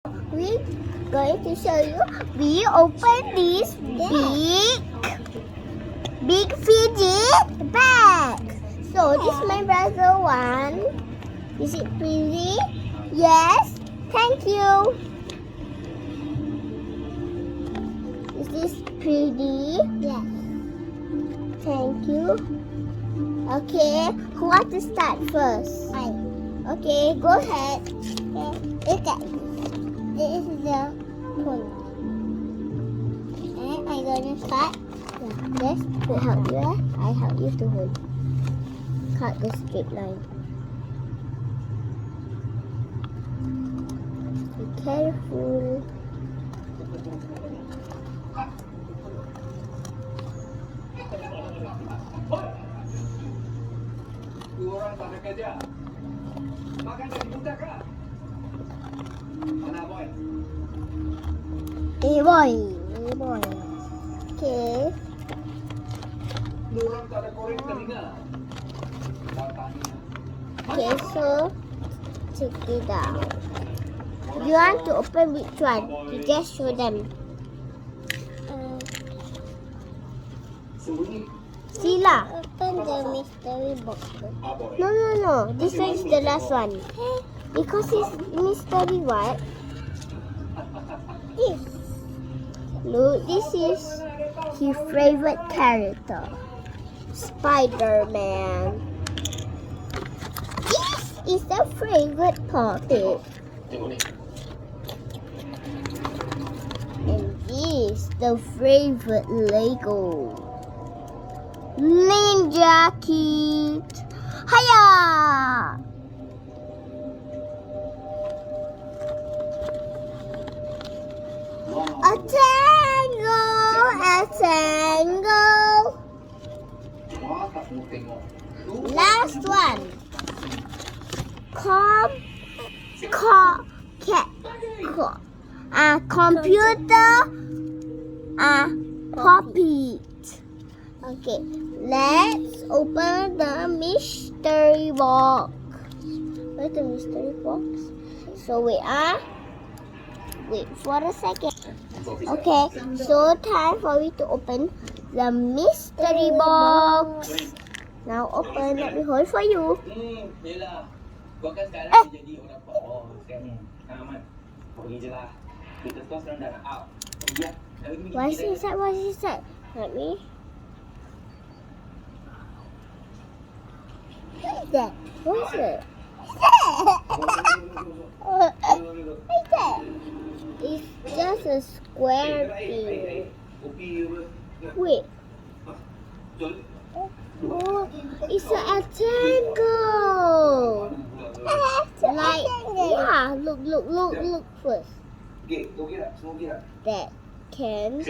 We're going to show you. We open this big Fidget bag. So this is my brother one. Is it pretty? Yes. Thank you. Is this pretty? Yes. Thank you. Okay. Who wants to start first? I. Okay. Go ahead. Okay. Look at this. This is the point. And I'm gonna cut. Yeah. Yes. To help you. I help you to hold. Cut the straight line. Be careful. Orang tak ada kerja. Makan dari budak kah? Mana boy? Boy. Okay. Orang tak ada korek telinga. Okay, so check it out. You want to open which one? You just show them. Sila. Open the mystery box. No. This one is the last one. Because it's mystery what? This. Look, this is his favorite character. Spider-Man. This is the favorite puppet. And this the favorite Lego. Ninja Kid. Hiya! A tango. Last one. Computer. Puppet. Okay, let's open the mystery box. Where's the mystery box? So wait for a second. Okay, so time for me to open the mystery box. Now open, let me hold for you. Yelah. Kau kan sekarang jadi orang power sekarang ni. Aman. Kau pergi je lah. Kita semua sekarang dah nak out. Pergi lah. What's inside? Let me. What is that? What's it? What's that? It's just a square thing. Wait. Oh, it's a tangle. Like, yeah, look first. That can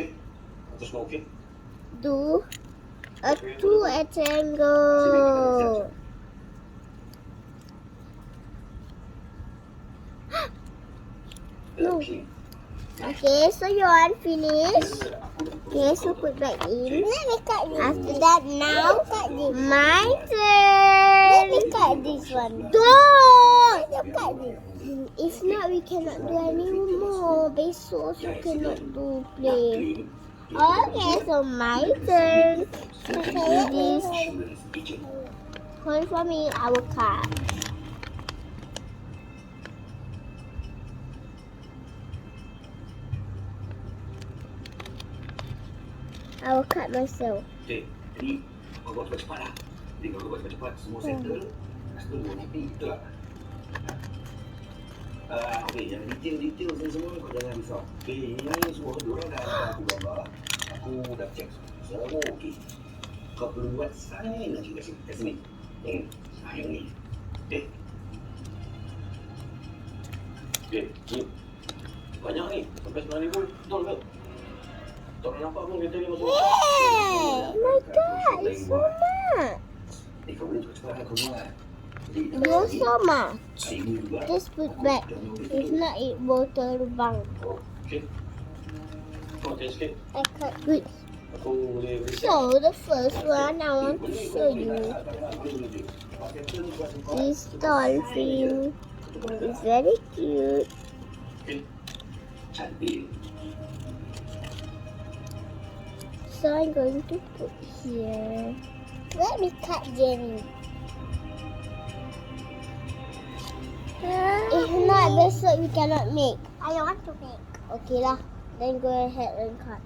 do a tangle. No. Okay, so you want finish? Okay, so put back in. After that, now my turn. Let me cut this one. Don't! Cut this. If not, we cannot do anymore. Besok also cannot do play. Okay, so my turn. Okay, this. Hold for me, I will cut. I will cut myself. Okay, jadi kau buat cepat lah. Jadi kalau kau buat cepat, semua settle. Lepas tu kau happy, betul tak? Okay, yang detail semua kau jangan risau. Okay, ini semua diorang dah aku gambar. Aku dah check semua okey. Kau perlu buat sign lagi kat sini. Yang ni. Okay, ni. Banyak ni, sampai 9,000. Betul ke? Tak pernah nampak pun kereta ni masuk. Oh my god, it's so much. Kau boleh cepat kau buat. You're so much. Just put back. If not, it will terbang. Okay. Kau test sikit. I cut good. Aku boleh beri. So, the first one I want to show you is dolphin. It's very cute. Okay. Cantik. So I'm going to put here. Let me cut Jenny. If not, besok we cannot make. I want to make. Okay lah. Then go ahead and cut.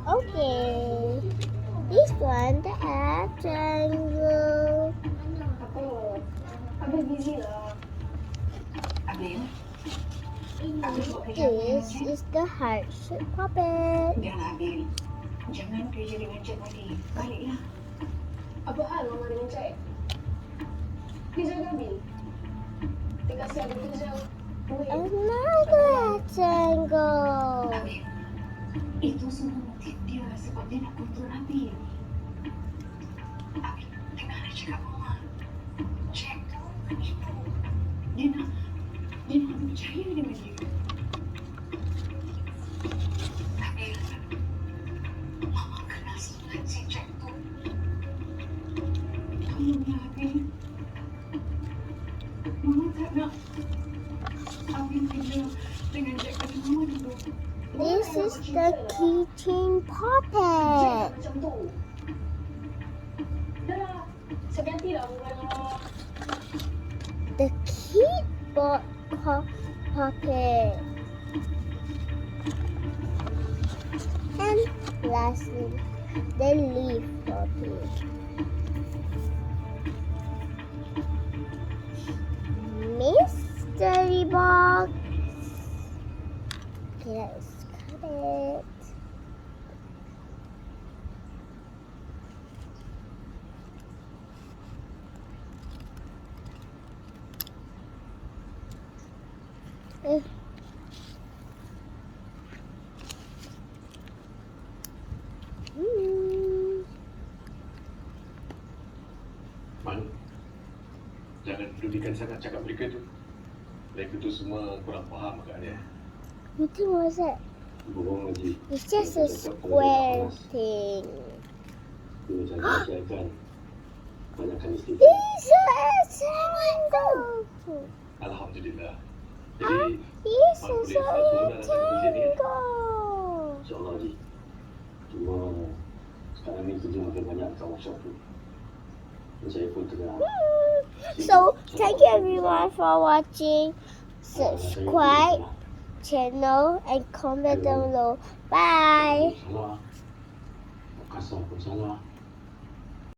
Okay. This one, the triangle. Abang busy lah. Abil, This is the heart-shaped puppet. biarlah Abil. Jangan kerja dengan Cik lagi. Baliklah. Apa hal Mama dengan Cik? Dia jaga Bil. Dia kasi ada kerja. Another rectangle. Abil, itu semua motif dia sebab dia nak kontrol Abil. Abil, dengar dia cakap Mama. Cik tu ibu. Dia nak percaya dengan dia. Abil, Mama kenal sangat si Cik tu. Tolonglah Abil. Mama tak nak Abil kerja dengan Cik kata Mama dulu. This is the keychain puppet. Macam tu. Dah lah. Saya gantilah bukan Mama. The keyboard puppet. And lastly, the leaf puppet. Mystery box. Okay, let's cut it. Manu, jangan pedulikan sangat cakap mereka tu. Mereka tu semua kurang faham agaknya. You think what's that? Bohong lagi. It's just a square thing. Dia jangan percayakan. Banyakkan istighfar. It's a triangle. Alhamdulillah. Jadi, It's a Mak boleh satu dah datang di sini. triangle. InsyaAllah Haji. Cuma sekarang ni kerja makin banyak kat workshop tu. Dan saya pun tengah. So, thank you everyone for watching. Subscribe channel and comment down below. Bye. Salah. Kasar pun salah.